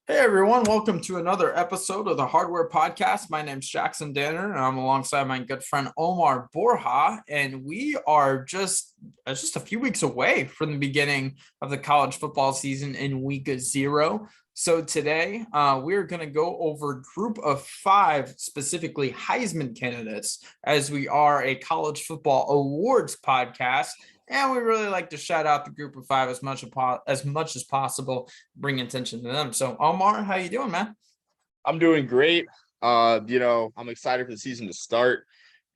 Hey everyone, welcome to another episode of the Hardware Podcast. My name's Jackson Danner, and I'm alongside my good friend Omar Borja, and we are just a few weeks away from the beginning of the college football season in week 0. So today, we're going to go over group of 5, specifically Heisman candidates, as we are a college football awards podcast. And we really like to shout out the group of 5 as much as possible, bring attention to them. So, Omar, how you doing, man? I'm doing great. I'm excited for the season to start,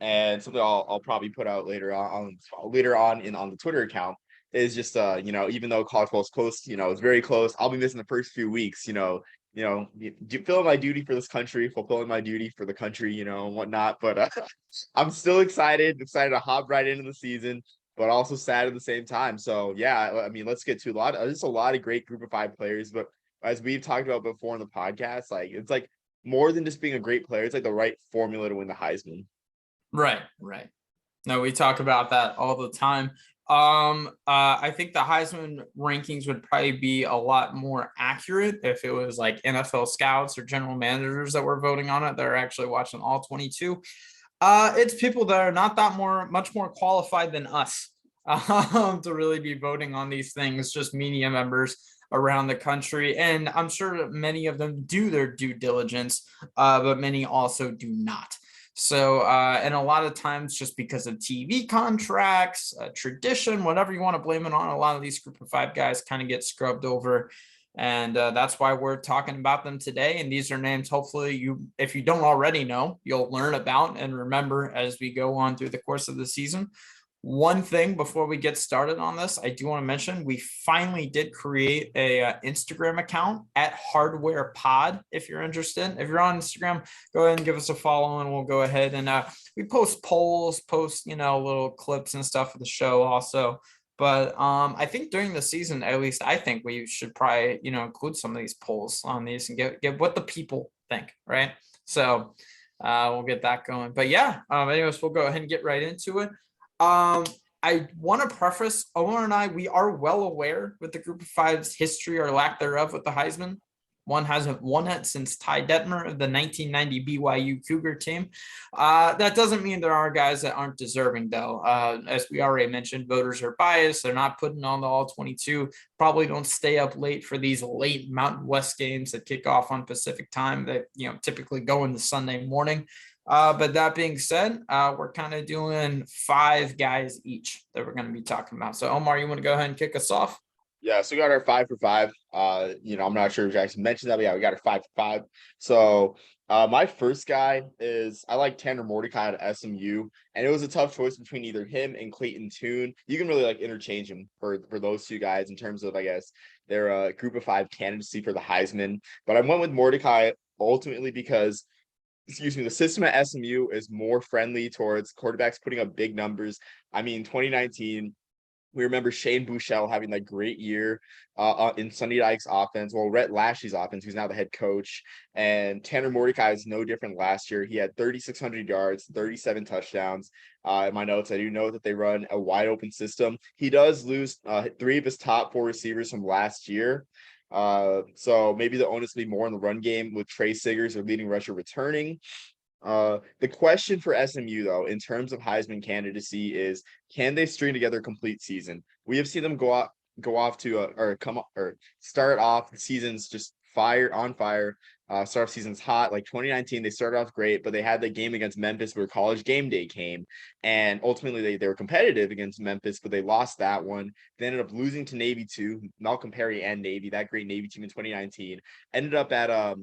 and something I'll probably put out later on the Twitter account is just even though college football is close, it's very close. I'll be missing the first few weeks. Fulfilling my duty for this country, fulfilling my duty for the country, and whatnot. But I'm still excited to hop right into the season, but also sad at the same time. So yeah, I mean, let's get to there's a lot of great group of 5 players, but as we've talked about before in the podcast, like it's like more than just being a great player, it's like the right formula to win the Heisman. Right, right. No, we talk about that all the time. I think the Heisman rankings would probably be a lot more accurate if it was like NFL scouts or general managers that were voting on it. They're actually watching all 22. It's people that are not much more qualified than us to really be voting on these things, just media members around the country. And I'm sure many of them do their due diligence, but many also do not. So, and a lot of times just because of TV contracts, tradition, whatever you want to blame it on, a lot of these group of 5 guys kind of get scrubbed over. And that's why we're talking about them today. And these are names, hopefully, if you don't already know, you'll learn about and remember as we go on through the course of the season. One thing before we get started on this, I do want to mention we finally did create a Instagram account at Hardware Pod. If you're interested, if you're on Instagram, go ahead and give us a follow, and we'll go ahead and we post polls, little clips and stuff of the show also. But I think during the season, at least I think we should probably include some of these polls on these and get what the people think, right? So we'll get that going. But yeah, anyways, we'll go ahead and get right into it. I want to preface Omar and I, we are well aware with the group of 5's history or lack thereof with the Heisman. One hasn't won it since Ty Detmer of the 1990 BYU Cougar team. That doesn't mean there are guys that aren't deserving, though. As we already mentioned, voters are biased. They're not putting on the all 22. Probably don't stay up late for these late Mountain West games that kick off on Pacific time that typically go into Sunday morning. But that being said, we're kind of doing 5 guys each that we're going to be talking about. So, Omar, you want to go ahead and kick us off? Yeah, so we got our 5 for 5. I'm not sure if Jackson mentioned that, but yeah, we got our 5 for 5. So my first guy is I like Tanner Mordecai at SMU, and it was a tough choice between either him and Clayton Tune. You can really like interchange them for those 2 guys in terms of, I guess, their group of 5 candidacy for the Heisman. But I went with Mordecai ultimately because the system at SMU is more friendly towards quarterbacks putting up big numbers. I mean, 2019, we remember Shane Buechele having that great year in Sonny Dykes' offense. Well, Rhett Lashley's offense, who's now the head coach. And Tanner Mordecai is no different last year. He had 3,600 yards, 37 touchdowns. In my notes, I do know that they run a wide open system. He does lose 3 of his top 4 receivers from last year. So maybe the onus will be more in the run game with Trey Siggers, their leading rusher, returning. The question for SMU, though, in terms of Heisman candidacy is, can they string together a complete season? We have seen them go off to or start off the seasons just fire. Start off seasons hot. Like 2019, they started off great, but they had the game against Memphis where College Game Day came, and ultimately they were competitive against Memphis, but they lost that one. They ended up losing to Navy too. Malcolm Perry and Navy, that great Navy team in 2019, ended up at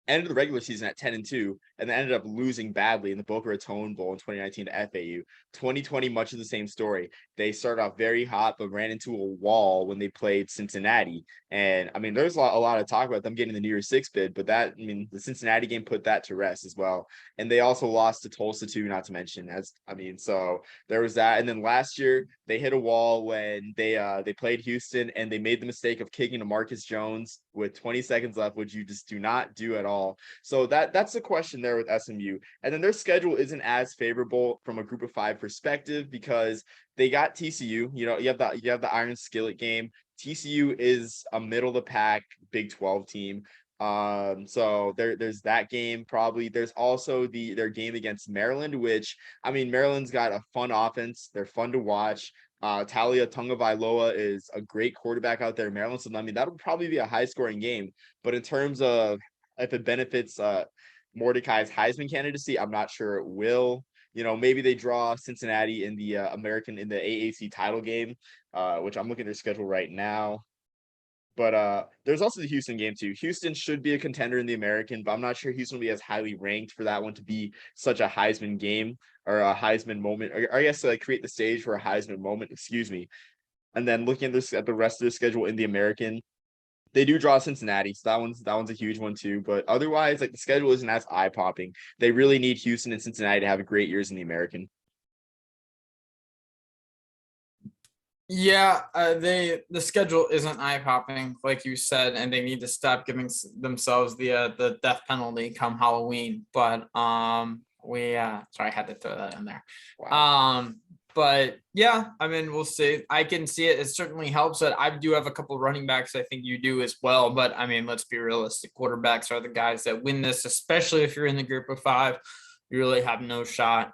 ended the regular season at 10-2, and then ended up losing badly in the Boca Raton Bowl in 2019 to FAU. 2020, much of the same story. They started off very hot, but ran into a wall when they played Cincinnati. And I mean, there's a lot of talk about them getting the New Year's Six bid, but the Cincinnati game put that to rest as well. And they also lost to Tulsa too, not to mention. So there was that. And then last year they hit a wall when they played Houston, and they made the mistake of kicking to Marcus Jones with 20 seconds left, which you just do not do at all. So that's the question there with SMU. And then their schedule isn't as favorable from a group of 5 perspective because they got TCU. You have the Iron Skillet game. TCU is a middle of the pack Big 12 team. So there's that game probably. There's also their game against Maryland, which I mean Maryland's got a fun offense. They're fun to watch. Talia Tungavailoa is a great quarterback out there in Maryland. So I mean that'll probably be a high scoring game. But in terms of if it benefits Mordecai's Heisman candidacy, I'm not sure it will. Maybe they draw Cincinnati in the AAC title game, which I'm looking at their schedule right now. But there's also the Houston game too. Houston should be a contender in the American, but I'm not sure Houston will be as highly ranked for that one to be such a Heisman game or a Heisman moment, or I guess to like create the stage for a Heisman moment. Excuse me. And then looking at this at the rest of the schedule in the American, they do draw Cincinnati, so that one's a huge one too. But otherwise, like the schedule isn't as eye popping. They really need Houston and Cincinnati to have great years in the American. Yeah, the schedule isn't eye popping like you said, and they need to stop giving themselves the death penalty come Halloween. But we sorry, I had to throw that in there. Wow. But yeah, I mean, we'll see. I can see it. It certainly helps that I do have a couple of running backs. I think you do as well. But I mean, let's be realistic. Quarterbacks are the guys that win this, especially if you're in the group of five. You really have no shot.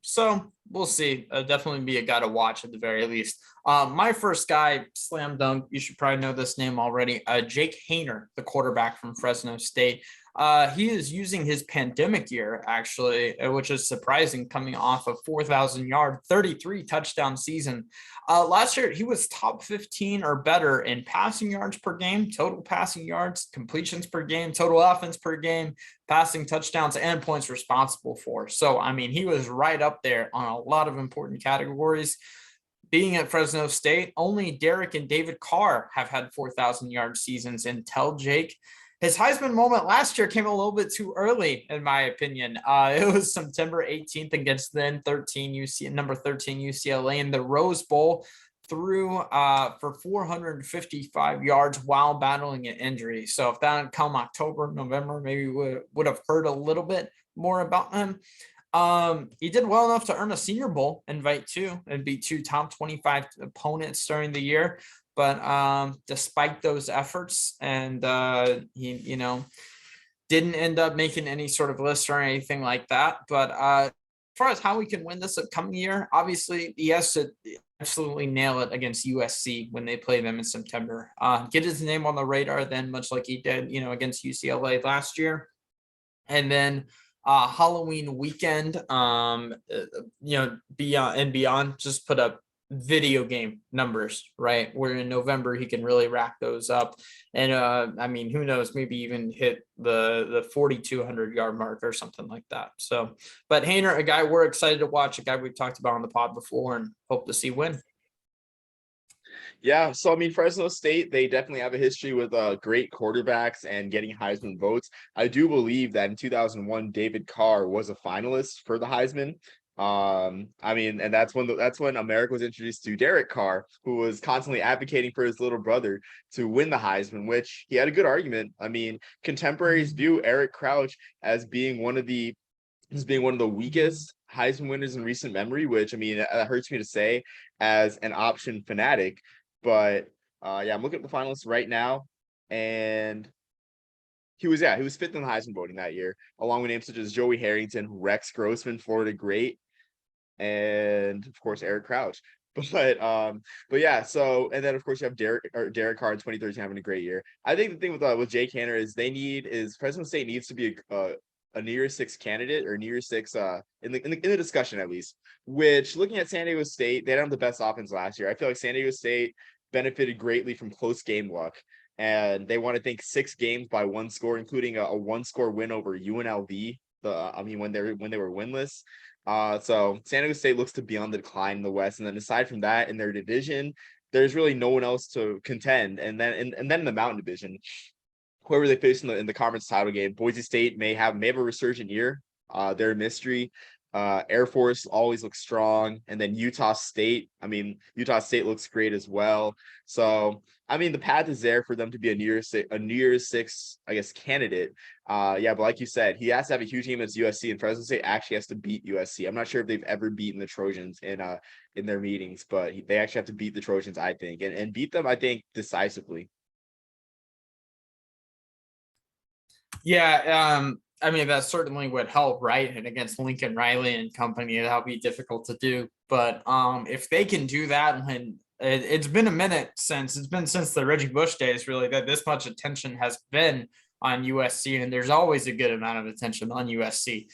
So we'll see. Definitely be a guy to watch at the very least. My first guy, slam dunk. You should probably know this name already. Jake Haener, the quarterback from Fresno State. He is using his pandemic year, actually, which is surprising coming off a 4,000 yard, 33 touchdown season. Last year, he was top 15 or better in passing yards per game, total passing yards, completions per game, total offense per game, passing touchdowns, and points responsible for. So, I mean, he was right up there on a lot of important categories. Being at Fresno State, only Derek and David Carr have had 4,000 yard seasons until Jake. His Heisman moment last year came a little bit too early, in my opinion. It was September 18th against then number 13 UCLA in the Rose Bowl, threw for 455 yards while battling an injury. So if that had come October, November, maybe we would have heard a little bit more about him. He did well enough to earn a Senior Bowl invite too and beat two top 25 opponents during the year. But despite those efforts, and he didn't end up making any sort of list or anything like that. But as far as how we can win this upcoming year, obviously he has to absolutely nail it against USC when they play them in September. Get his name on the radar then, much like he did, against UCLA last year. And then Halloween weekend, beyond, just put up video game numbers, right? Where in November he can really rack those up. And I mean, who knows, maybe even hit the 4,200 yard mark or something like that. So, but Haener, a guy we're excited to watch, a guy we've talked about on the pod before and hope to see win. Yeah, so I mean, Fresno State, they definitely have a history with great quarterbacks and getting Heisman votes. I do believe that in 2001, David Carr was a finalist for the Heisman. I mean, and that's when America was introduced to Derek Carr, who was constantly advocating for his little brother to win the Heisman, which he had a good argument. I mean, contemporaries view Eric Crouch as being one of the weakest Heisman winners in recent memory, which I mean, it hurts me to say as an option fanatic. But yeah, I'm looking at the finalists right now, and he was fifth in the Heisman voting that year, along with names such as Joey Harrington, Rex Grossman, Florida Great, and of course Eric Crouch. But yeah, so and then of course you have Derek Carr in 2013 having a great year. I think the thing with Jake Haener is Fresno State needs to be a New Year's Six candidate or New Year's Six in the discussion at least. Which looking at San Diego State, they don't have the best offense last year. I feel like San Diego State benefited greatly from close game luck, and they won I think 6 games by one score, including a 1-score win over UNLV. When they were winless. So San Diego State looks to be on the decline in the West, and then aside from that, in their division, there's really no one else to contend. And then in the Mountain Division, whoever they face in the conference title game, Boise State may have a resurgent year. They're a mystery. Air Force always looks strong, and then Utah State. I mean, Utah State looks great as well. So I mean, the path is there for them to be a New Year's Six, I guess, candidate. Yeah, but like you said, he has to have a huge game as USC, and Fresno State actually has to beat USC. I'm not sure if they've ever beaten the Trojans in their meetings, but they actually have to beat the Trojans, I think, and beat them, I think, decisively. Yeah, I mean that certainly would help, right? And against Lincoln Riley and company, that'll be difficult to do. But if they can do that, when it's been a minute since the Reggie Bush days, really, that this much attention has been on USC, and there's always a good amount of attention on USC.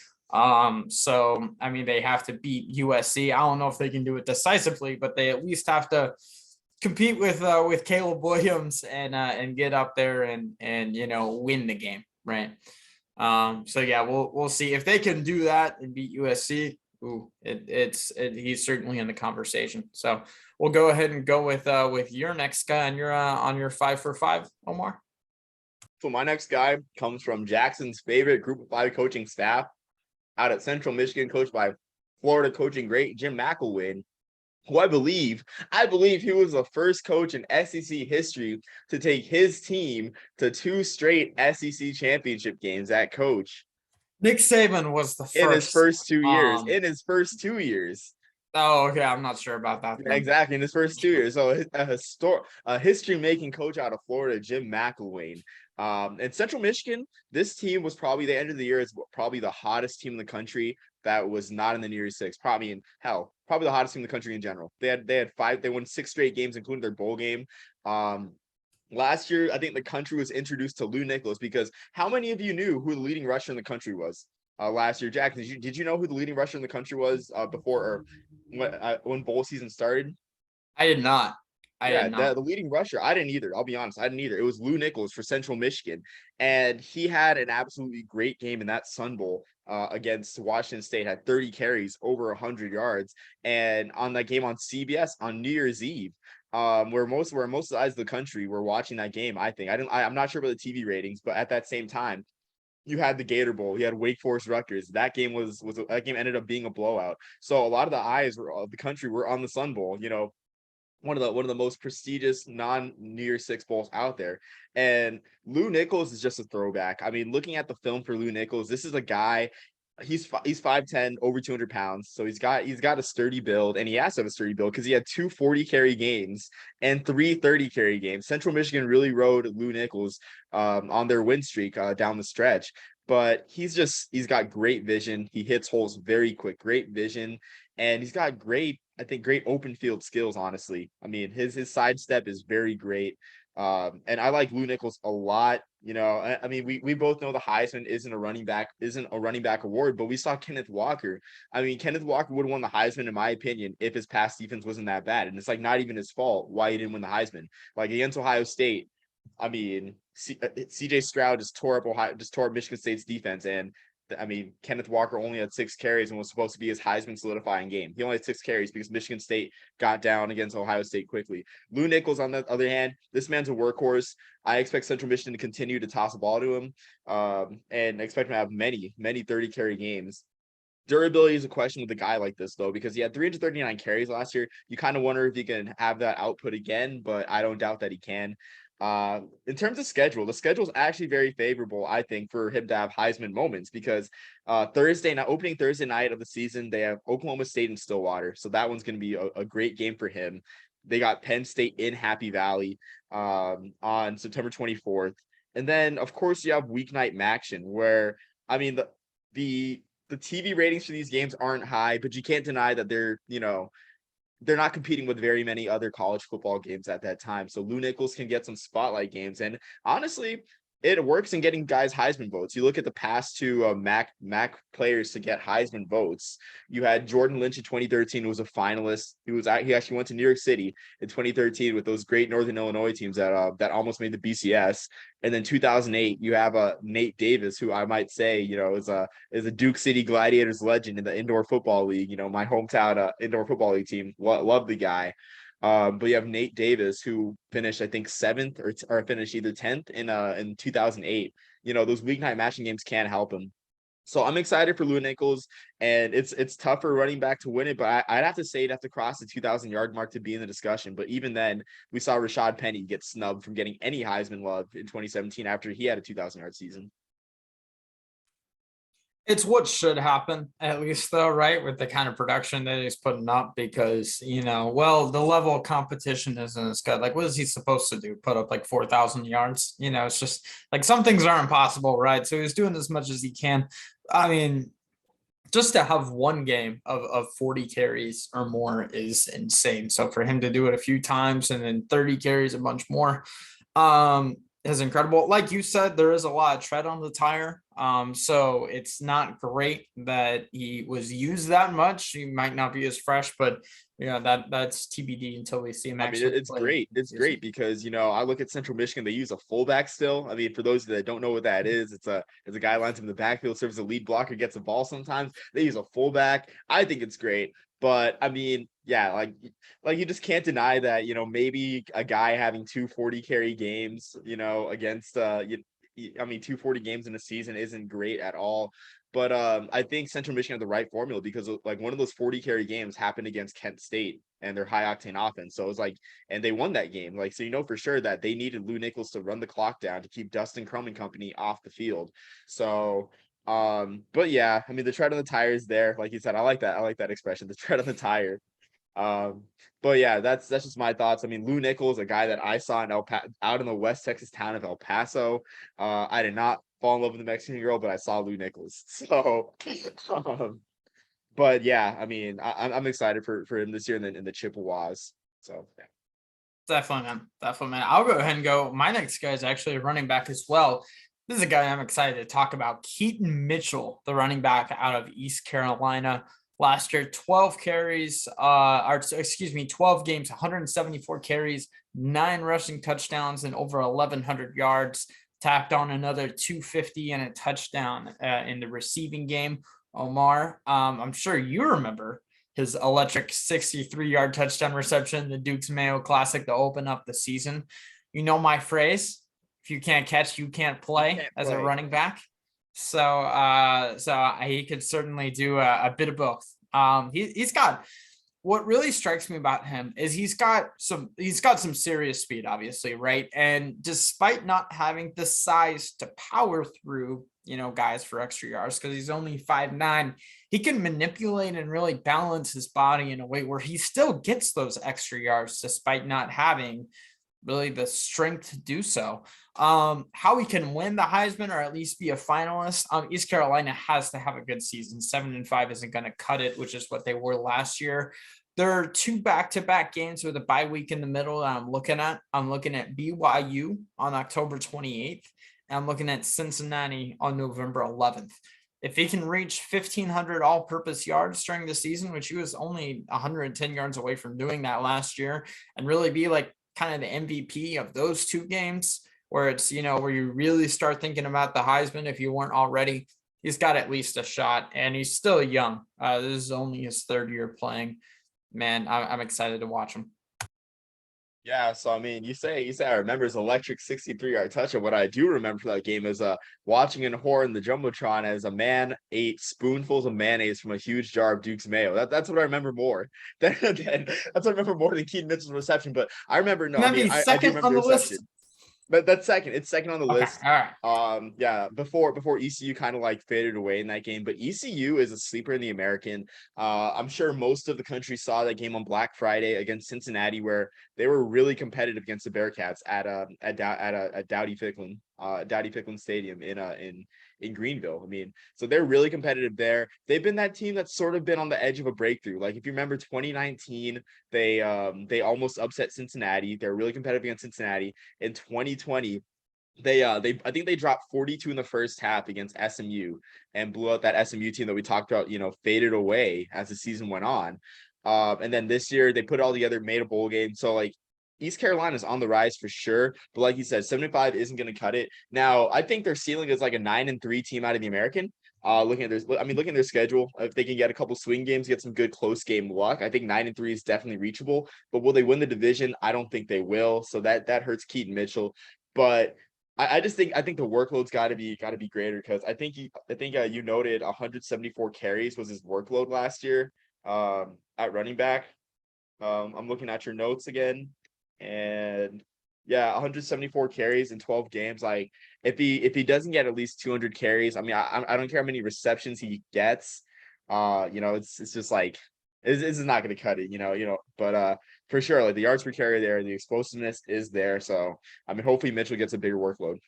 So I mean, they have to beat USC. I don't know if they can do it decisively, but they at least have to compete with Caleb Williams and get up there and win the game, right? So yeah, we'll see if they can do that and beat USC. Ooh, he's certainly in the conversation. So we'll go ahead and go with your next guy on your 5 for 5, Omar. So my next guy comes from Jackson's favorite group of 5 coaching staff out at Central Michigan, coached by Florida coaching great Jim McElwain, who I believe he was the first coach in SEC history to take his team to 2 straight SEC championship games at coach. Nick Saban was the first in his first 2 years. um, In his first 2 years. Oh, okay. I'm not sure about that. Yeah, exactly. In his first 2 years. So a history-making coach out of Florida, Jim McElwain. And Central Michigan, this team was probably the end of the year is probably the hottest team in the country that was not in the New Year's Six. Probably the hottest team in the country in general. They won 6 straight games, including their bowl game. Last year, I think the country was introduced to Lou Nichols, because how many of you knew who the leading rusher in the country was last year? Jack, did you know who the leading rusher in the country was before or when bowl season started? I did not. The leading rusher, I didn't either. I'll be honest, I didn't either. It was Lou Nichols for Central Michigan, and he had an absolutely great game in that Sun Bowl against Washington State. Had 30 carries, over 100 yards, and on that game on CBS on New Year's Eve, where most of the eyes of the country were watching that game. I'm not sure about the TV ratings, but at that same time, you had the Gator Bowl. You had Wake Forest Rutgers. That game that game ended up being a blowout. So a lot of the eyes of the country were on the Sun Bowl. One of the most prestigious non-New Year's Six bowls out there. And Lou Nichols is just a throwback. I mean, looking at the film for Lou Nichols, this is a guy. He's 5'10", over 200 pounds. So he's got a sturdy build, and he has to have a sturdy build because he had 2 40 carry games and 3 30 carry games. Central Michigan really rode Lou Nichols on their win streak down the stretch. But he's got great vision. He hits holes very quick, great vision, and he's got great open field skills, honestly. I mean, his sidestep is very great. And I like Lou Nichols a lot. I mean, we both know the Heisman isn't a running back award, but we saw Kenneth Walker. I mean, Kenneth Walker would have won the Heisman, in my opinion, if his pass defense wasn't that bad. And it's like not even his fault why he didn't win the Heisman. Like against Ohio State, I mean, CJ Stroud just tore up Michigan State's defense. And I mean, Kenneth Walker only had 6 carries and was supposed to be his Heisman solidifying game. He only had 6 carries because Michigan State got down against Ohio State quickly. Lou Nichols, on the other hand, this man's a workhorse. I expect Central Michigan to continue to toss the ball to him, and expect him to have many 30 carry games. Durability is a question with a guy like this, though, because he had 339 carries last year. You kind of wonder if he can have that output again, but I don't doubt that he can. In terms of schedule, the schedule is actually very favorable, I think, for him to have Heisman moments, because opening Thursday night of the season, they have Oklahoma State and Stillwater. So that one's going to be a great game for him. They got Penn State in Happy Valley on September 24th. And then, of course, you have weeknight action where, I mean, the TV ratings for these games aren't high, but you can't deny that they're not competing with very many other college football games at that time. So Lou Nichols can get some spotlight games. And honestly, it works in getting guys Heisman votes. You look at the past 2 MAC players to get Heisman votes. You had Jordan Lynch in 2013, who was a finalist. He actually went to New York City in 2013 with those great Northern Illinois teams that almost made the BCS. And then 2008, you have Nate Davis, who I might say, is a Duke City Gladiators legend in the indoor football league. My hometown indoor football league team. Love the guy. But you have Nate Davis, who finished, I think, 7th or finished either 10th in 2008. Those weeknight matching games can help him. So I'm excited for Lou Nichols, and it's tough for running back to win it, but I'd have to say it'd have to cross the 2,000-yard mark to be in the discussion. But even then, we saw Rashad Penny get snubbed from getting any Heisman love in 2017 after he had a 2,000-yard season. It's what should happen, at least though, right? With the kind of production that he's putting up, because well, the level of competition isn't as good. Like, what is he supposed to do? Put up like 4,000 yards? It's just like some things are impossible, right? So he's doing as much as he can. I mean, just to have one game of 40 carries or more is insane. So for him to do it a few times and then 30 carries, a bunch more, is incredible. Like you said, there is a lot of tread on the tire. So it's not great that he was used that much. He might not be as fresh, but that's TBD until we see him I mean, actually it's play great. It's great because I look at Central Michigan. They use a fullback still. I mean, for those that don't know what that is, it's a guy lines up in the backfield, serves as a lead blocker, gets the ball. Sometimes they use a fullback. I think it's great, but I mean, yeah, like you just can't deny that. Maybe a guy having 240 carry games, against I mean, 240 games in a season isn't great at all. But I think Central Michigan had the right formula because like one of those 40 carry games happened against Kent State and their high octane offense. So it was like, and they won that game. Like, so for sure that they needed Lou Nichols to run the clock down to keep Dustin Crum and company off the field. So, but yeah, I mean, the tread on the tire is there. Like you said, I like that. I like that expression, the tread on the tire. Um, but yeah, that's just my thoughts. I mean, Lou Nichols, a guy that I saw in out in the West Texas town of El Paso. I did not fall in love with the Mexican girl, but I saw Lou Nichols. So, um, but yeah, I mean, I'm excited for him this year in the Chippewas. So yeah. Definitely, man. Definitely, man. I'll go ahead and go. My next guy is actually a running back as well. This is a guy I'm excited to talk about. Keeton Mitchell, the running back out of East Carolina. Last year, 12 carries, 12 games, 174 carries, 9 rushing touchdowns, and over 1,100 yards. Tacked on another 250 and a touchdown in the receiving game. Omar, I'm sure you remember his electric 63-yard touchdown reception, the Duke's Mayo Classic to open up the season. You know my phrase: if you can't catch, you can't play as a running back. So he could certainly do a bit of both. He's got, what really strikes me about him is he's got some serious speed, obviously, right? And despite not having the size to power through, guys for extra yards, because he's only 5'9", he can manipulate and really balance his body in a way where he still gets those extra yards despite not having really the strength to do so. How he can win the Heisman or at least be a finalist. East Carolina has to have a good season. 7-5 isn't going to cut it, which is what they were last year. There are 2 back-to-back games with a bye week in the middle that I'm looking at. I'm looking at BYU on October 28th, and I'm looking at Cincinnati on November 11th. If he can reach 1,500 all-purpose yards during the season, which he was only 110 yards away from doing that last year, and really be like kind of the MVP of those 2 games, where it's, where you really start thinking about the Heisman if you weren't already, he's got at least a shot, and he's still young. This is only his 3rd year playing. Man, I'm excited to watch him. Yeah, so I mean, you say I remember his electric 63-yard touch, and what I do remember from that game is watching in horror in the jumbotron as a man ate spoonfuls of mayonnaise from a huge jar of Duke's mayo. That's what I remember more. That's what I remember more than Keaton Mitchell's reception. But I remember I do remember the reception. But that's second. It's second on the list. All right. Yeah, before ECU kind of like faded away in that game, but ECU is a sleeper in the American. I'm sure most of the country saw that game on Black Friday against Cincinnati, where they were really competitive against the Bearcats at Dowdy Ficklin Stadium in Greenville. I mean, so they're really competitive there. They've been that team that's sort of been on the edge of a breakthrough. Like if you remember 2019, they almost upset Cincinnati. They're really competitive against Cincinnati. In 2020, they I think they dropped 42 in the first half against SMU and blew out that SMU team that we talked about, faded away as the season went on. And then this year they put it all together, made a bowl game. So like East Carolina is on the rise for sure, but like you said, 75 isn't going to cut it. Now, I think their ceiling is like a 9-3 team out of the American. Looking at their schedule, if they can get a couple swing games, get some good close game luck, I think 9-3 is definitely reachable. But will they win the division? I don't think they will. So that hurts Keeton Mitchell. But I think the workload's got to be greater, because I think you noted 174 carries was his workload last year at running back. I'm looking at your notes again. And Yeah, 174 carries in 12 games. Like if he doesn't get at least 200 carries, I mean, I don't care how many receptions he gets. It's just like this is not going to cut it. But for sure, like the yards per carry there, the explosiveness is there. So I mean, hopefully Mitchell gets a bigger workload.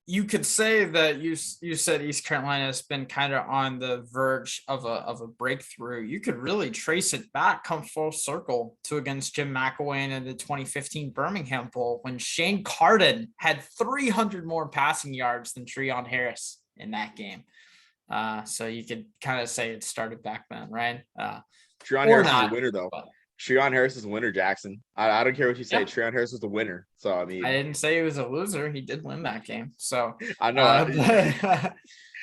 You could say that you said East Carolina has been kind of on the verge of a breakthrough. You could really trace it back, come full circle to against Jim McElwain in the 2015 Birmingham Bowl when Shane Carden had 300 more passing yards than Treon Harris in that game. So you could kind of say it started back then, right? Treon Or Harris is a not. winner, though. But Treon Harris is a winner, Jackson. I don't care what you say. yeah, Treon Harris is the winner. So I I mean, didn't say he was a loser. He did win that game. So, I know.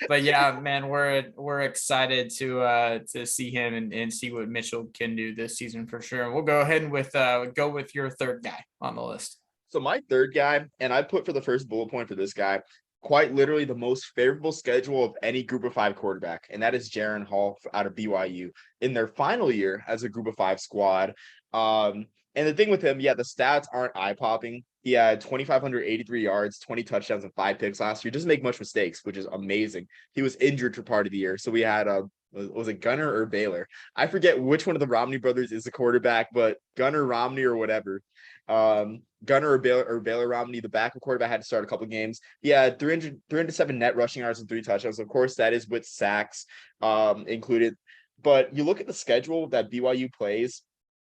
but yeah, man, we're excited to see him and see what Mitchell can do this season for sure. We'll go ahead and go with your third guy on the list. So my third guy, and I put for the first bullet point for this guy, quite literally the most favorable schedule of any group of five quarterback, and that is Jaron Hall out of BYU in their final year as a group of five squad. And the thing with him, yeah, the stats aren't eye-popping. He had 2,583 yards, 20 touchdowns, and 5 picks last year. Doesn't make much mistakes, which is amazing. He was injured for part of the year. So we had was it Gunner or Baylor? I forget which one of the Romney brothers is the quarterback, but Gunner Romney or whatever. Gunner or Baylor Romney, the backup quarterback, had to start a couple games. He had 307 net rushing yards and 3 touchdowns. Of course, that is with sacks included. But you look at the schedule that BYU plays.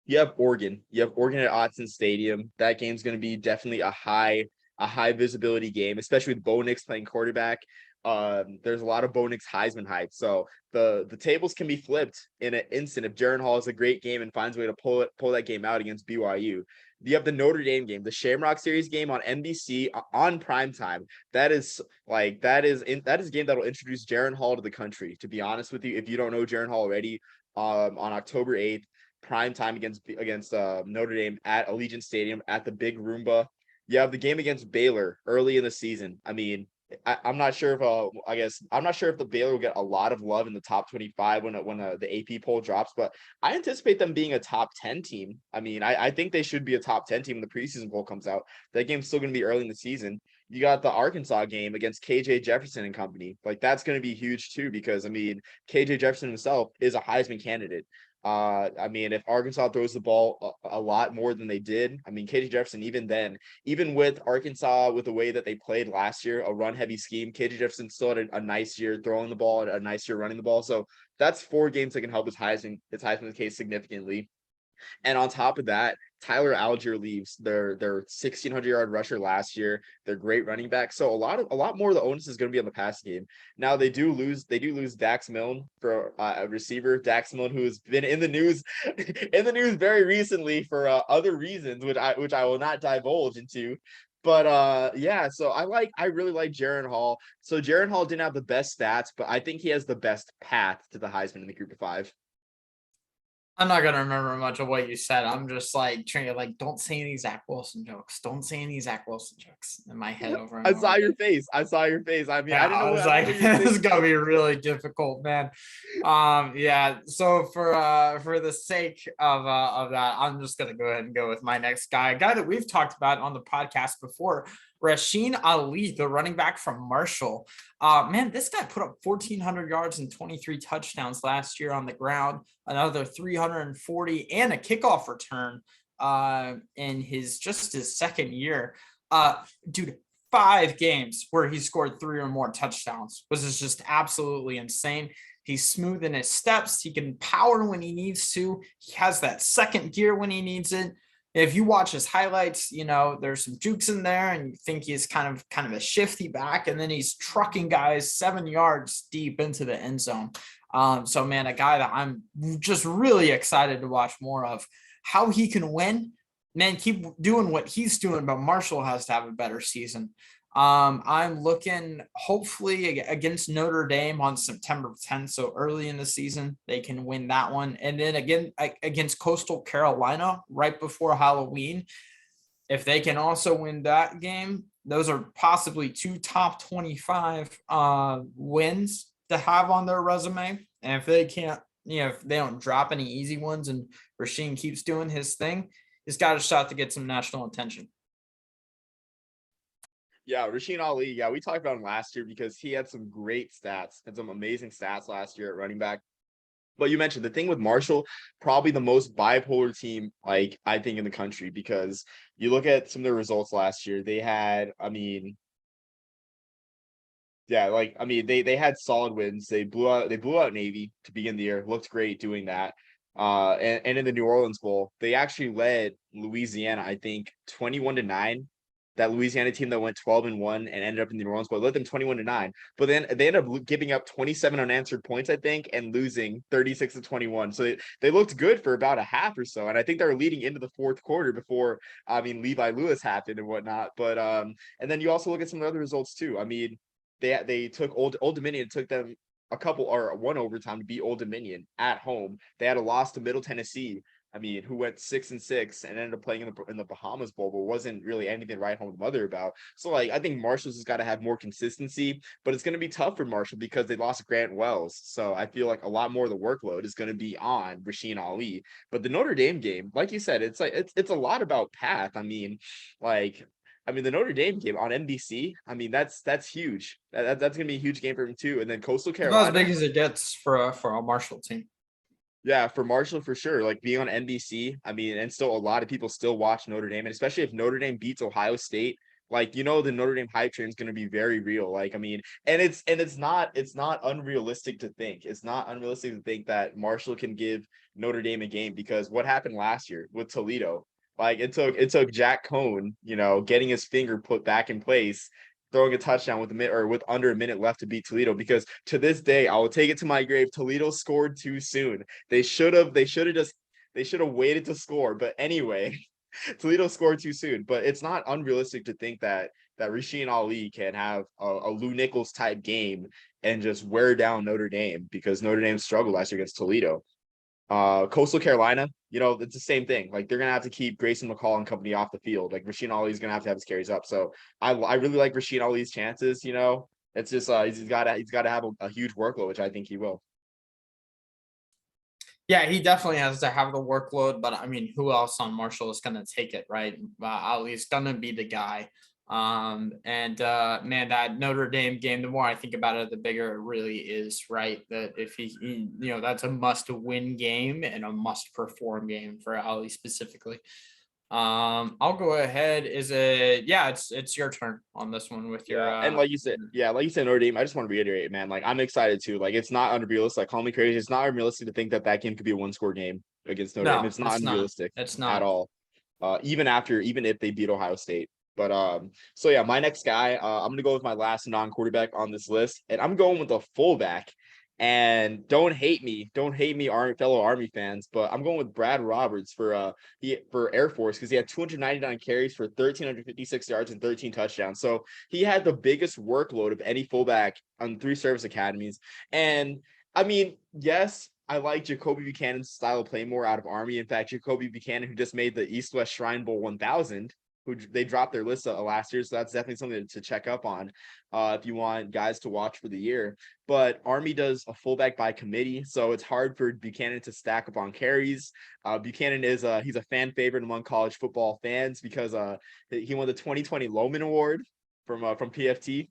You have Oregon. You have Oregon at Autzen Stadium. That game's going to be definitely a high visibility game, especially with Bo Nix playing quarterback. There's a lot of Bo Nix Heisman hype. So the tables can be flipped in an instant if Jaron Hall has a great game and finds a way to pull that game out against BYU. You have the Notre Dame game, the Shamrock Series game on NBC on primetime. That is a game that will introduce Jaron Hall to the country. To be honest with you, if you don't know Jaron Hall already, on October 8th, prime time against Notre Dame at Allegiant Stadium at the Big Roomba. You have the game against Baylor early in the season. I mean, I'm not sure if I'm not sure if the Baylor will get a lot of love in the top 25 when the AP poll drops, but I anticipate them being a top 10 team. I mean, I think they should be a top 10 team when the preseason poll comes out. That game's still going to be early in the season. You got the Arkansas game against KJ Jefferson and company. Like that's going to be huge too, because I mean, KJ Jefferson himself is a Heisman candidate. I mean, if Arkansas throws the ball a lot more than they did, I mean, KJ Jefferson, even with Arkansas, with the way that they played last year, a run heavy scheme, KJ Jefferson still had a nice year throwing the ball and a nice year running the ball. So that's 4 games that can help his Heisman case significantly. And on top of that, Tyler Algier leaves their 1,600-yard rusher last year. They're great running back. So a lot more of the onus is going to be on the pass game. Now they do lose Dax Milne for a receiver. Dax Milne, who has been in the news very recently for other reasons, which I will not divulge into. But yeah, so I really like Jaron Hall. So Jaron Hall didn't have the best stats, but I think he has the best path to the Heisman in the group of 5. I'm not gonna remember much of what you said. I'm just like trying to don't say any Zach Wilson jokes. Don't say any Zach Wilson jokes in my head over and I over. saw your face. I mean, Yeah, I didn't know I was what like, this is thinking. gonna be really difficult, man. Yeah. So for the sake of that, I'm just gonna go ahead and go with my next guy, a guy that we've talked about on the podcast before, Rashaan Ali, the running back from Marshall. Man, this guy put up 1,400 yards and 23 touchdowns last year on the ground, another 340 and a kickoff return in his second year. Dude, 5 games where he scored 3 or more touchdowns was just absolutely insane. He's smooth in his steps. He can power when he needs to. He has that second gear when he needs it. If you watch his highlights, there's some jukes in there and you think he's kind of a shifty back, and then he's trucking guys 7 yards deep into the end zone. So man, a guy that I'm just really excited to watch more of. How he can win, man, keep doing what he's doing, but Marshall has to have a better season. I'm looking hopefully against Notre Dame on September 10th. So early in the season, they can win that one. And then again, against Coastal Carolina right before Halloween, if they can also win that game, those are possibly 2 top 25 wins to have on their resume. And if they can't, if they don't drop any easy ones and Rashaan keeps doing his thing, he's got a shot to get some national attention. Yeah, Rashaan Ali. Yeah, we talked about him last year because he had some great stats, had some amazing stats last year at running back. But you mentioned the thing with Marshall, probably the most bipolar team, like I think in the country, because you look at some of their results last year. They had, I mean, yeah, like I mean, they had solid wins. They blew out Navy to begin the year. Looked great doing that. And in the New Orleans Bowl, they actually led Louisiana, I think, 21-9. That Louisiana team that went 12-1 and ended up in the New Orleans Bowl led them 21-9. But then they ended up giving up 27 unanswered points, I think, and losing 36-21. So they looked good for about a half or so. And I think they were leading into the fourth quarter before, I mean, Levi Lewis happened and whatnot. But and then you also look at some of the other results too. I mean, they took Old Dominion, took them a couple or one overtime to beat Old Dominion at home. They had a loss to Middle Tennessee. I mean, who went 6-6 and ended up playing in the Bahamas Bowl, but wasn't really anything to write home to mother about. So, like, I think Marshall's has got to have more consistency, but it's going to be tough for Marshall because they lost Grant Wells. So I feel like a lot more of the workload is going to be on Rashaan Ali. But the Notre Dame game, like you said, it's like it's a lot about path. Like the Notre Dame game on NBC. I mean, that's huge. That's gonna be a huge game for him too. And then Coastal It's about as Carolina. big as it gets for a Marshall team. Yeah, for Marshall for sure. Like being on NBC. I mean, and still a lot of people still watch Notre Dame, and especially if Notre Dame beats Ohio State. Like the Notre Dame hype train is going to be very real. Like I mean, and it's not unrealistic to think. It's not unrealistic to think that Marshall can give Notre Dame a game because what happened last year with Toledo, like it took Jack Cohn, getting his finger put back in place, throwing a touchdown with a minute or with under a minute left to beat Toledo. Because to this day, I will take it to my grave. Toledo scored too soon. They should have waited to score. But anyway, Toledo scored too soon. But it's not unrealistic to think that Rashaan Ali can have a Lou Nichols type game and just wear down Notre Dame because Notre Dame struggled last year against Toledo. Coastal Carolina, it's the same thing. Like they're gonna have to keep Grayson McCall and company off the field. Like Rashaan Ali's gonna have to have his carries up. So I really like Rashaan Ali's chances. It's just he's gotta have a huge workload, which I think he will. Yeah, he definitely has to have the workload, but I mean, who else on Marshall is going to take it, right? Ali's going to be the guy. And man, that Notre Dame game, the more I think about it, the bigger it really is, right? That if that's a must win game and a must perform game for Ali specifically. I'll go ahead. It's your turn on this one with your And like you said, Notre Dame. I just want to reiterate, man. Like I'm excited too. Like it's not unrealistic. Like call me crazy. It's not unrealistic to think that game could be a one-score game against Notre Dame. No, It's not it's not. unrealistic It's at not. all. Even if they beat Ohio State. But so yeah, my next guy, I'm gonna go with my last non-quarterback on this list, and I'm going with a fullback. And don't hate me, fellow Army fans, but I'm going with Brad Roberts for Air Force because he had 299 carries for 1,356 yards and 13 touchdowns. So he had the biggest workload of any fullback on 3 service academies. And I mean, yes, I like Jacoby Buchanan's style of play more out of Army. In fact, Jacoby Buchanan, who just made the East West Shrine Bowl 1000, who they dropped their list last year. So that's definitely something to check up on if you want guys to watch for the year. But Army does a fullback by committee, so it's hard for Buchanan to stack up on carries. Buchanan he's a fan favorite among college football fans because he won the 2020 Loman Award from PFT.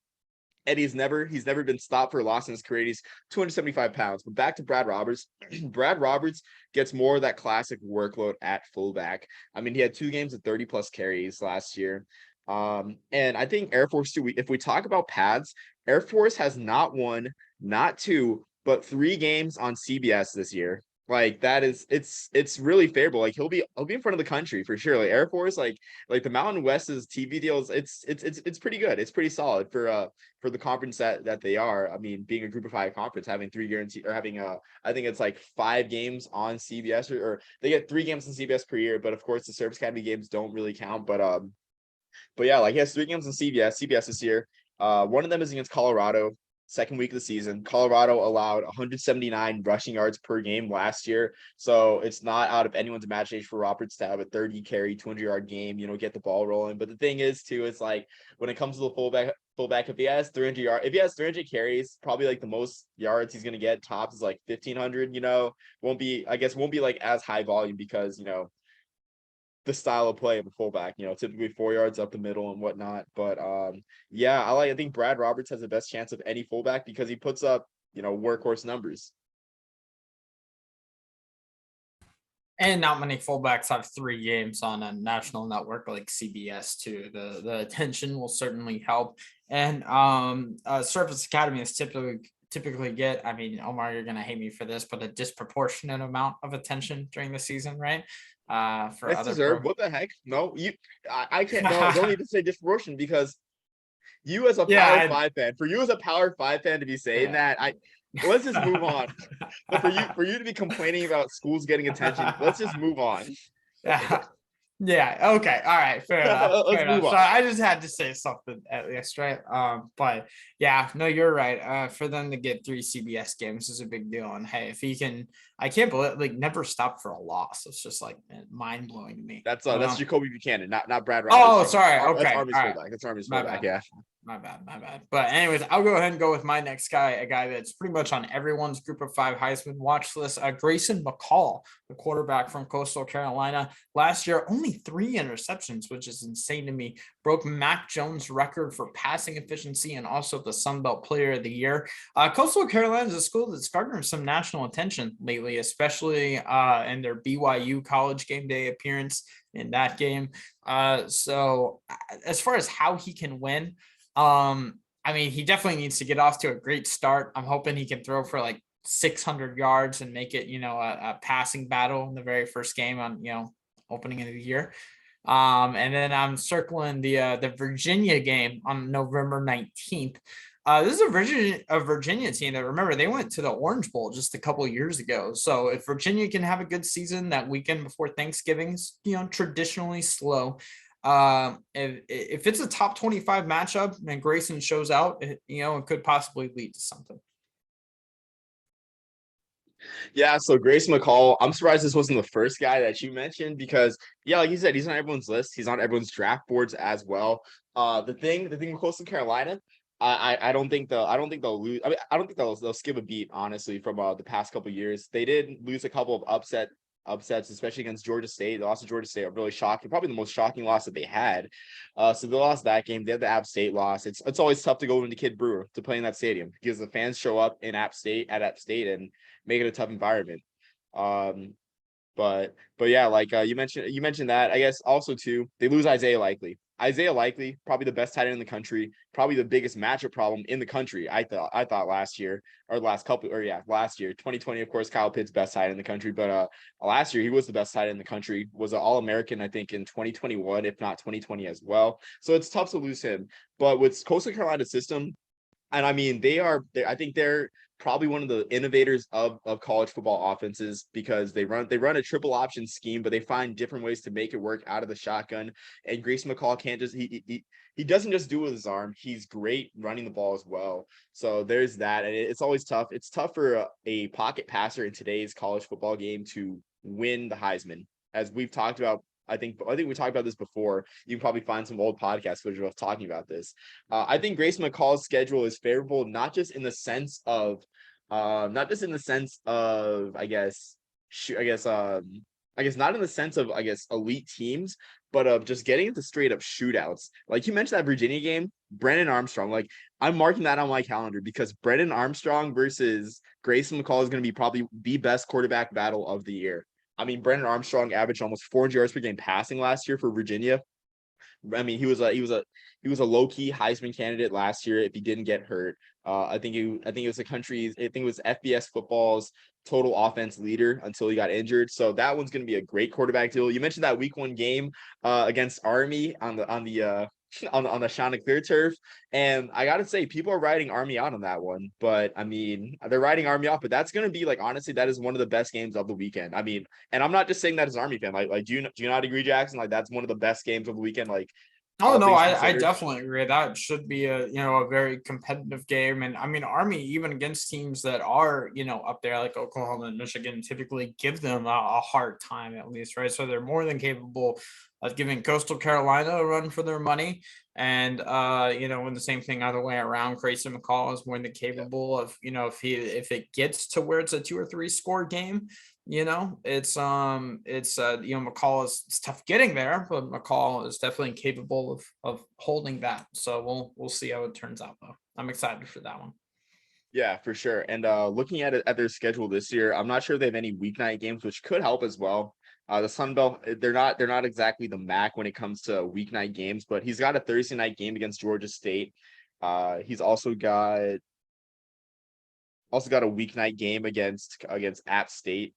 And he's never been stopped for a loss in his career. He's 275 pounds. But back to Brad Roberts. Brad Roberts gets more of that classic workload at fullback. I mean, he had 2 games of 30 plus carries last year. And I think Air Force too. If we talk about pads, Air Force has not one, not 2, but 3 games on CBS this year. Like that is it's really favorable. Like he'll be in front of the country for sure. Like Air Force, like the Mountain West's TV deals, it's pretty good. It's pretty solid for the conference that they are. I mean, being a group of 5 conference, having 3 guaranteed or having I think it's like 5 games on CBS or they get 3 games on CBS per year. But of course, the Service Academy games don't really count. But yeah, like he has 3 games on CBS this year. One of them is against Colorado. Second week of the season, Colorado allowed 179 rushing yards per game last year. So it's not out of anyone's imagination for Roberts to have a 30 carry, 200-yard game, get the ball rolling. But the thing is, too, it's like when it comes to the fullback, if he has 300 carries, probably like the most yards he's going to get tops is like 1,500, won't be like as high volume because, the style of play of a fullback, typically 4 yards up the middle and whatnot. But yeah, I think Brad Roberts has the best chance of any fullback because he puts up, workhorse numbers. And not many fullbacks have 3 games on a national network like CBS too. The attention will certainly help. And Surface Academy is typically get, I mean, Omar, you're gonna hate me for this, but a disproportionate amount of attention during the season, right? For That's other deserved. What the heck? No, I can't. No, don't need to say disproportion because you as a Power yeah, Five fan, for you as a Power Five fan to be saying that, let's just move on. But for you to be complaining about schools getting attention, let's just move on. yeah. Yeah. Okay. All right. Fair enough. Let's Fair enough. move So on. I just had to say something at least, right? But yeah, no, you're right. For them to get 3 CBS games is a big deal. And hey, if he can, I can't believe like never stop for a loss. It's just like mind blowing to me. That's Jacoby Buchanan, not Brad Oh, Roberts. sorry. That's Okay. Army's All right. fullback. That's Army's My fullback. bad. Yeah. My bad. But anyways, I'll go ahead and go with my next guy, a guy that's pretty much on everyone's group of 5 Heisman watch list, Grayson Mccall, the quarterback from Coastal Carolina. Last year, only 3 interceptions, which is insane to me. Broke Mac Jones' record for passing efficiency and also the Sun Belt Player of the Year. Coastal Carolina is a school that's garnered some national attention lately, especially in their BYU College Game Day appearance in that game. So as far as how he can win, I mean, he definitely needs to get off to a great start. I'm hoping he can throw for like 600 yards and make it, a passing battle in the very first game on, opening of the year. And then I'm circling the Virginia game on November 19th. This is a Virginia team that, remember, they went to the Orange Bowl just a couple of years ago. So if Virginia can have a good season that weekend before Thanksgiving's, traditionally slow. If it's a top 25 matchup and Grayson shows out, it could possibly lead to something. Yeah, so Grayson Mccall, I'm surprised this wasn't the first guy that you mentioned because, yeah, like you said, he's on everyone's list. He's on everyone's draft boards as well. The thing with Coastal Carolina, I don't think they'll lose. I mean, I don't think they'll skip a beat, honestly, from the past couple of years. They did lose a couple of upsets, especially against Georgia State. The loss to Georgia State are really shocking, probably the most shocking loss that they had. So they lost that game. They had the App State loss. It's always tough to go into Kid Brewer to play in that stadium because the fans show up in App State and make it a tough environment. But yeah, like you mentioned that. I guess also too, they lose Isaiah Likely. Isaiah Likely, probably the best tight end in the country, probably the biggest matchup problem in the country. I thought last year, 2020, of course, Kyle Pitts best tight end in the country, but last year he was the best tight end in the country, was an All-American, I think, in 2021, if not 2020 as well. So it's tough to lose him. But with Coastal Carolina's system, and I mean, I think they're probably one of the innovators of college football offenses because they run a triple option scheme, but they find different ways to make it work out of the shotgun. And Grayson Mccall can't just he doesn't just do it with his arm. He's great running the ball as well. So there's that. And it's always tough. It's tough for a pocket passer in today's college football game to win the Heisman, as we've talked about. I think we talked about this before. You can probably find some old podcast footage of us talking about this. I think Grayson McCall's schedule is favorable, not just in the sense of, I guess not in the sense of, elite teams, but of just getting into straight up shootouts. Like you mentioned that Virginia game, Brennan Armstrong, like I'm marking that on my calendar because Brennan Armstrong versus Grayson McCall is going to be probably the best quarterback battle of the year. I mean, Brennan Armstrong averaged almost 400 yards per game passing last year for Virginia. I mean, he was a low key Heisman candidate last year if he didn't get hurt. I think it was FBS football's total offense leader until he got injured. So that one's going to be a great quarterback deal. You mentioned that week 1 game against Army on the Chanticleer turf, and I gotta say, people are riding Army out on that one. But I mean, they're riding Army off. But that's gonna be like, honestly, that is one of the best games of the weekend. I mean, and I'm not just saying that as an Army fan. Like, do you not agree, Jackson? Like, that's one of the best games of the weekend. Like, Oh no, I definitely agree. That should be a very competitive game. And I mean, Army, even against teams that are, up there like Oklahoma and Michigan, typically give them a hard time, at least, right? So they're more than capable of giving Coastal Carolina a run for their money. And when the same thing other way around, Grayson Mccall is more than capable of, if it gets to where it's a 2 or 3 score game, McCall is it's tough getting there, but McCall is definitely capable of holding that. So we'll see how it turns out though. I'm excited for that one. Yeah, for sure. And looking at it at their schedule this year, I'm not sure they have any weeknight games, which could help as well. The Sun Belt, they're not exactly the MAC when it comes to weeknight games, but he's got a Thursday night game against Georgia State. He's also got a weeknight game against App State,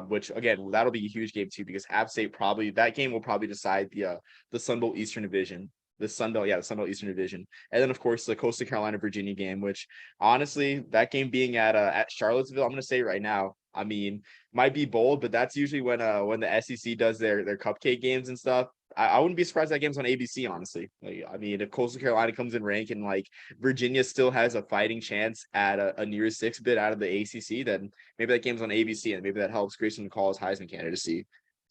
which again that'll be a huge game too because App State that game will probably decide the Sun Belt Eastern Division. The Sun Belt Eastern Division, and then of course the Coastal Carolina Virginia game, which honestly that game being at Charlottesville, I'm going to say right now, I mean, might be bold, but that's usually when the SEC does their cupcake games and stuff. I wouldn't be surprised that game's on ABC, honestly. Like, I mean, if Coastal Carolina comes in rank and like Virginia still has a fighting chance at a near 6 bid out of the ACC, then maybe that game's on ABC and maybe that helps Grayson McCall's Heisman candidacy.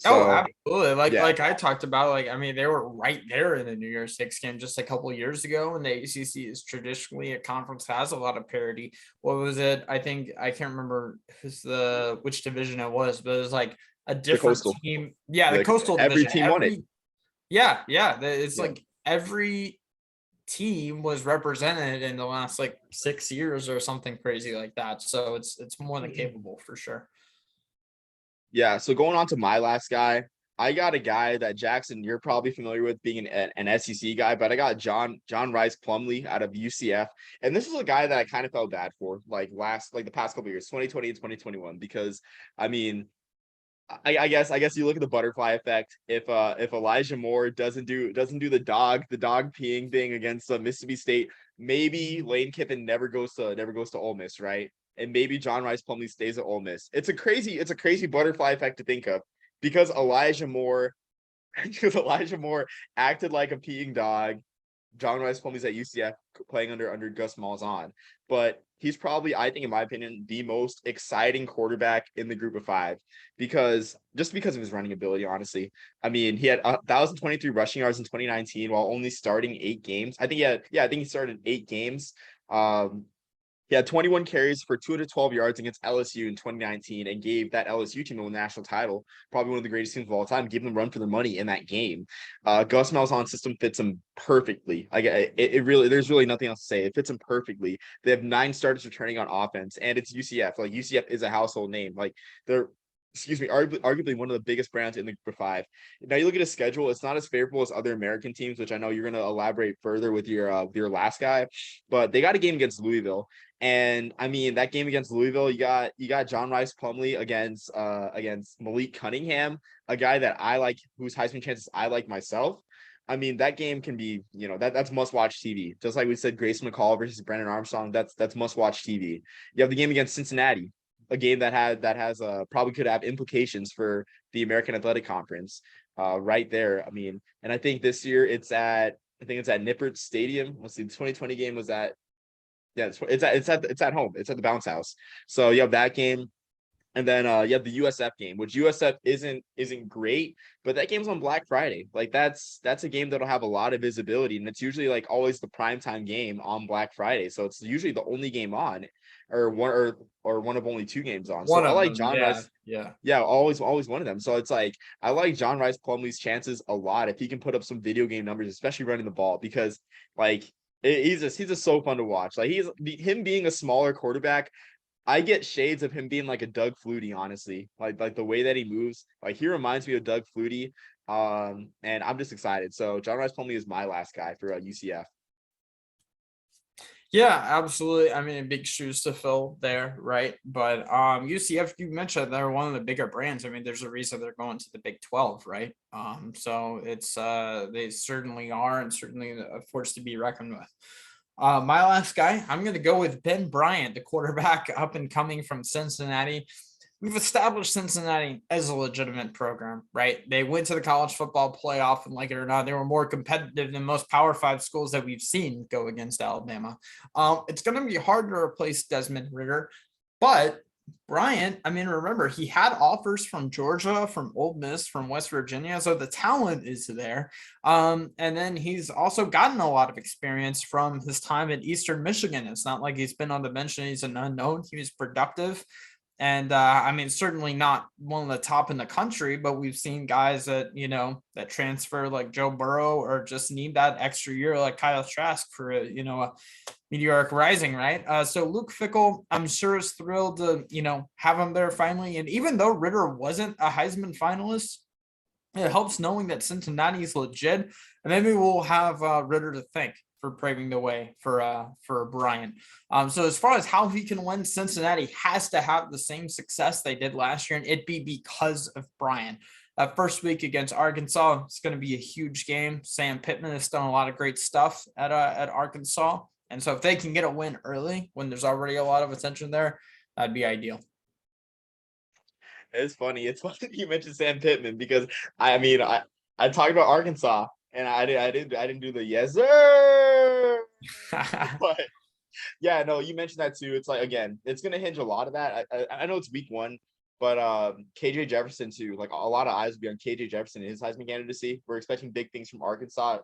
Oh, So absolutely. yeah, Like I talked about, I mean, they were right there in the New Year's Six game just a couple of years ago, and the ACC is traditionally a conference that has a lot of parity. What was it? I think I can't remember which division it was, but it was like a the different Coastal, team. Yeah, the Coastal every division. team won it. Yeah, it's Yeah. like every team was represented in the last like 6 years or something crazy like that. So it's more than capable for sure. Yeah, so going on to my last guy, I got a guy that Jackson you're probably familiar with being an SEC guy, but I got John Rice Plumlee out of UCF, and this is a guy that I kind of felt bad for like the past couple of years, 2020 and 2021, because I mean, I guess you look at the butterfly effect. If Elijah Moore doesn't do the dog peeing thing against Mississippi State, maybe Lane Kiffin never goes to Ole Miss, right? And maybe John Rice Plumlee stays at Ole Miss. It's a crazy butterfly effect to think of because Elijah Moore acted like a peeing dog. John Rice Plumlee's at UCF playing under Gus Malzahn, but he's probably, I think, in my opinion, the most exciting quarterback in the group of 5 because of his running ability. Honestly, I mean, he had 1,023 rushing yards in 2019 while only starting 8 games. I think he started 8 games. He had 21 carries for 212 yards against LSU in 2019 and gave that LSU team a national title, probably one of the greatest teams of all time, gave them a run for their money in that game. Gus Malzahn's system fits him perfectly. It really, there's really nothing else to say. It fits him perfectly. They have 9 starters returning on offense, and it's UCF. Like UCF is a household name. Like they're arguably one of the biggest brands in the group of 5. Now you look at his schedule, it's not as favorable as other American teams, which I know you're going to elaborate further with your last guy, but they got a game against Louisville. And I mean, that game against Louisville, you got John Rice Plumlee against Malik Cunningham, a guy that I like, whose Heisman chances I like myself. I mean, that game can be, that's must-watch TV. Just like we said, Grayson McCall versus Brennan Armstrong, that's must-watch TV. You have the game against Cincinnati, a game that has probably could have implications for the American Athletic Conference, right there. I mean, and I think this year it's at Nippert Stadium. Let's see, the 2020 game was at. Yeah, it's at home. It's at the bounce house. So you have that game, and then you have the USF game, which USF isn't great, but that game's on Black Friday. Like that's a game that'll have a lot of visibility, and it's usually like always the primetime game on Black Friday. So it's usually the only game on, or one of only 2 games on. So One I of like them, John Rice. yeah. Yeah, always one of them. So it's like I like John Rice Plumlee's chances a lot if he can put up some video game numbers, especially running the ball, because like he's just so fun to watch. Like him being a smaller quarterback, I get shades of him being like a Doug Flutie, honestly. Like the way that he moves, like he reminds me of Doug Flutie. And I'm just excited. So John Rice Plumlee is my last guy for UCF. Yeah, absolutely. I mean, big shoes to fill there, right? But UCF, you mentioned they're one of the bigger brands. I mean, there's a reason they're going to the Big 12, right? So it's they certainly are, and certainly a force to be reckoned with. My last guy, I'm going to go with Ben Bryant, the quarterback up and coming from Cincinnati. We've established Cincinnati as a legitimate program, right? They went to the college football playoff, and like it or not, they were more competitive than most Power 5 schools that we've seen go against Alabama. It's going to be hard to replace Desmond Ridder, but Bryant, I mean, remember, he had offers from Georgia, from Ole Miss, from West Virginia, so the talent is there. And then he's also gotten a lot of experience from his time at Eastern Michigan. It's not like he's been on the bench and he's an unknown. He was productive. And I mean, certainly not one of the top in the country, but we've seen guys that, that transfer like Joe Burrow or just need that extra year like Kyle Trask for, a meteoric rising, right? So Luke Fickell, I'm sure is thrilled to, have him there finally. And even though Ritter wasn't a Heisman finalist, it helps knowing that Cincinnati is legit. And maybe we'll have Ritter to thank for paving the way for Bryant. So as far as how he can win, Cincinnati has to have the same success they did last year, and it'd be because of Bryant. First week against Arkansas, it's going to be a huge game. Sam Pittman has done a lot of great stuff at Arkansas. And so if they can get a win early when there's already a lot of attention there, that'd be ideal. It's funny. It's funny that you mentioned Sam Pittman because I talked about Arkansas and I didn't do the yes sir. But yeah, no, you mentioned that too. It's like, again, it's gonna hinge a lot of that. I know it's week one, but KJ Jefferson too. Like a lot of eyes will be on KJ Jefferson and his Heisman candidacy. We're expecting big things from Arkansas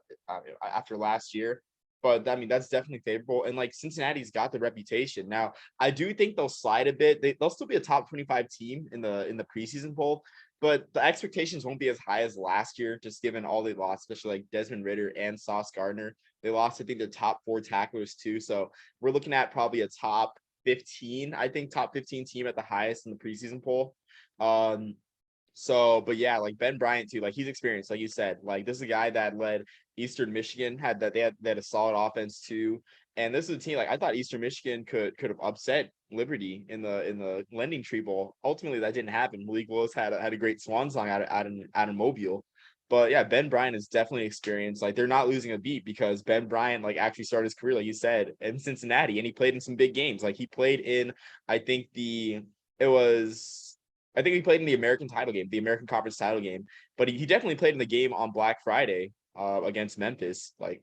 after last year. But I mean, that's definitely favorable. And like Cincinnati's got the reputation. Now, I do think they'll slide a bit. They'll still be a top 25 team in the preseason poll, but the expectations won't be as high as last year, just given all they lost, especially like Desmond Ritter and Sauce Gardner. They lost, I think, their top 4 tacklers too. So we're looking at probably a top 15, I think top 15 team at the highest in the preseason poll. But yeah, like Ben Bryant too, like he's experienced, like you said, like this is a guy that led Eastern Michigan, they had a solid offense too. And this is a team, like I thought Eastern Michigan could have upset Liberty in the Lending Tree Bowl. Ultimately, that didn't happen. Malik Willis had a great swan song out of Mobile. But yeah, Ben Bryant is definitely experienced. Like they're not losing a beat because Ben Bryant like actually started his career, like you said, in Cincinnati, and he played in some big games. Like he played in, I think he played in the American title game, the American Conference title game, but he definitely played in the game on Black Friday against Memphis, like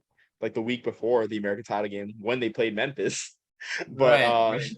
the week before the American title game when they played Memphis. but Right.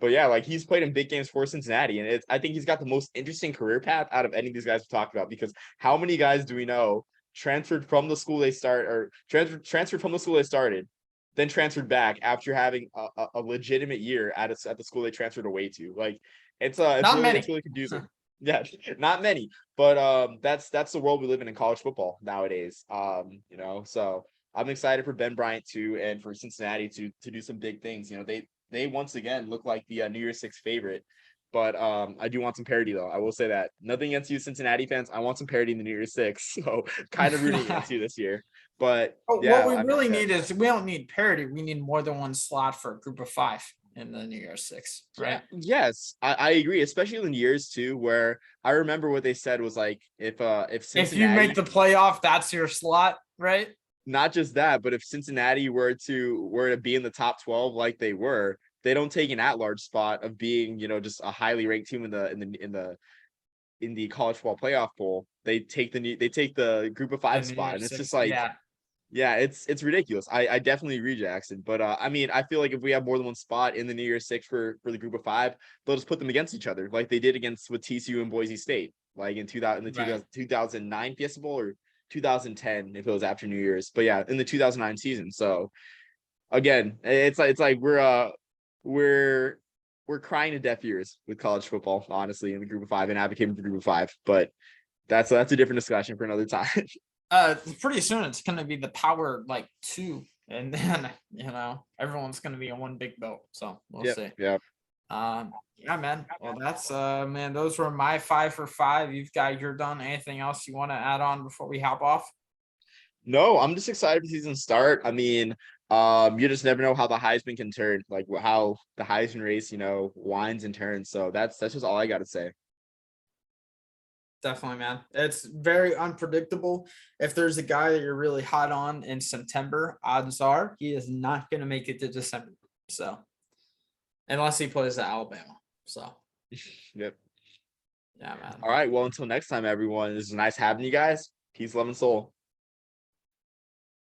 but yeah, like he's played in big games for Cincinnati, and I think he's got the most interesting career path out of any of these guys we talked about, because how many guys do we know transferred from the school they transferred from the school they started, then transferred back after having a legitimate year at the school they transferred away to? Like it's really confusing. Yeah, not many, but that's the world we live in college football nowadays. So I'm excited for Ben Bryant too, and for Cincinnati to do some big things. They once again look like the New Year's Six favorite, but I do want some parity though. I will say that. Nothing against you Cincinnati fans. I want some parity in the New Year's Six, so kind of rooting against you this year. But yeah, what we really need is we don't need parity. We need more than one slot for a group of 5 in the New Year's Six, right? Yes, I agree, especially in the years too, where I remember what they said was like if Cincinnati, if you make the playoff, that's your slot, right? Not just that, but if Cincinnati were to be in the top 12 like they were, they don't take an at-large spot of being, just a highly ranked team in the college football playoff poll. They take the group of 5 spot, and it's just like, yeah, it's ridiculous. I definitely agree, Jackson. But I mean, I feel like if we have more than one spot in the New Year's Six for the group of 5, they'll just put them against each other, like they did with TCU and Boise State, like in 2009 Fiesta Bowl, or 2010 if it was after New Year's. But yeah, in the 2009 season. So again, it's like we're crying to deaf ears with college football, honestly, in the group of 5 and advocating for the group of 5. But that's a different discussion for another time. Pretty soon it's going to be the power 2, and then everyone's going to be on one big boat. So we'll see. Yeah. Yeah, man. Well, that's man. Those were my 5 for 5. You're done. Anything else you want to add on before we hop off? No, I'm just excited for season start. I mean, you just never know how the Heisman can turn, like how the Heisman race, winds and turns. So that's just all I got to say. Definitely, man. It's very unpredictable. If there's a guy that you're really hot on in September, odds are he is not going to make it to December. So, unless he plays at Alabama. So, yep. Yeah, man. All right. Well, until next time, everyone. This is nice having you guys. Peace, love, and soul.